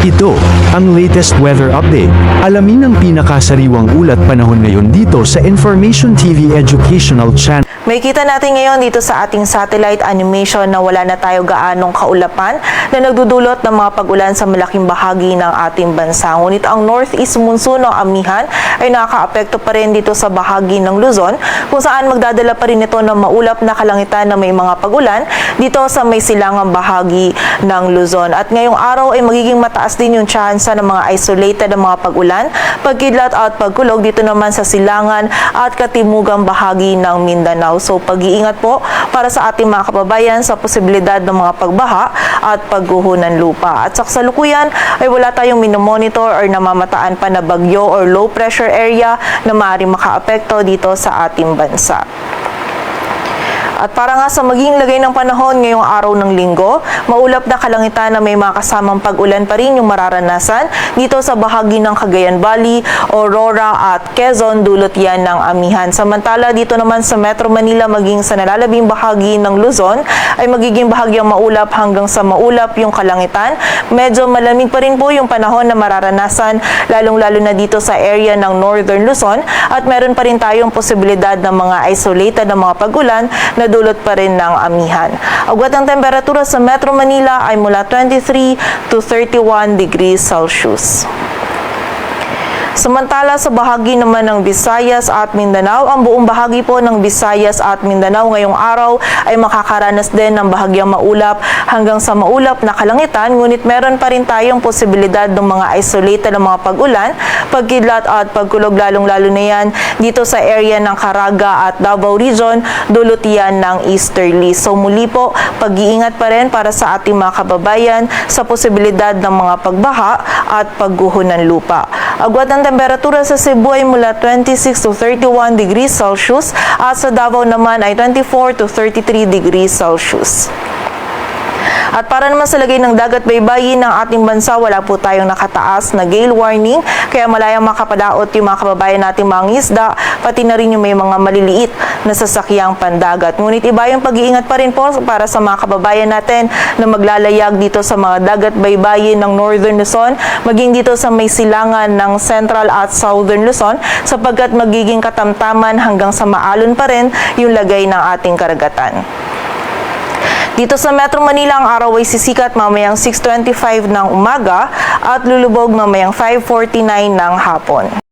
Ito, ang latest weather update. Alamin ang pinakasariwang ulat panahon ngayon dito sa Information TV Educational Channel. May kita natin ngayon dito sa ating satellite animation na wala na tayo gaanong kaulapan na nagdudulot ng mga pag-ulan sa malaking bahagi ng ating bansa. Ngunit ang northeast monsoon o amihan ay nakakaapekto pa rin dito sa bahagi ng Luzon kung saan magdadala pa rin ito ng maulap na kalangitan na may mga pag-ulan dito sa may silangang bahagi ng Luzon. At ngayong araw ay magiging mataas din yung tsansa ng mga isolated na mga pag-ulan, pagkidlat at pagkulog dito naman sa silangan at katimugang bahagi ng Mindanao. So pag-iingat po para sa ating mga kababayan sa posibilidad ng mga pagbaha at pagguho ng lupa. At sa kasalukuyan ay wala tayong minomonitor or namamataan pa na bagyo or low pressure area na maaaring makaapekto dito sa ating bansa. At para nga sa maging lagay ng panahon ngayong araw ng linggo, maulap na kalangitan na may mga kasamang pag-ulan pa rin yung mararanasan dito sa bahagi ng Cagayan Valley, Aurora at Quezon, dulot yan ng amihan. Samantala dito naman sa Metro Manila maging sa nalalabing bahagi ng Luzon ay magiging bahagyang maulap hanggang sa maulap yung kalangitan. Medyo malamig pa rin po yung panahon na mararanasan lalong-lalo na dito sa area ng Northern Luzon at meron pa rin tayong posibilidad ng mga isolated na mga pag-ulan na dulot pa rin ng amihan. Agwat ang temperatura sa Metro Manila ay mula 23 to 31 degrees Celsius. Samantala sa bahagi naman ng Visayas at Mindanao, ang buong bahagi po ng Visayas at Mindanao ngayong araw ay makakaranas din ng bahagyang maulap hanggang sa maulap na kalangitan, ngunit meron pa rin tayong posibilidad ng mga isolated na mga pag-ulan, pagkidlat at pagkulog lalong-lalo na yan dito sa area ng Caraga at Davao Region, dulot yan ng easterly. So muli po, pag-iingat pa rin para sa ating mga kababayan sa posibilidad ng mga pagbaha at pagguho ng lupa. Agwat ang temperatura sa Cebu ay mula 26 to 31 degrees Celsius at sa Davao naman ay 24 to 33 degrees Celsius. At para naman sa lagay ng dagat baybayin ng ating bansa, wala po tayong nakataas na gale warning, kaya malayang makapadaot yung mga kababayan nating mga isda, pati na rin yung may mga maliliit na sasakyang pandagat. Ngunit iba yung pag-iingat pa rin po para sa mga kababayan natin na maglalayag dito sa mga dagat baybayin ng Northern Luzon, maging dito sa may silangan ng Central at Southern Luzon, sapagkat magiging katamtaman hanggang sa maalon pa rin yung lagay ng ating karagatan. Dito sa Metro Manila, ang araw ay sisikat mamayang 6:25 ng umaga at lulubog mamayang 5:49 ng hapon.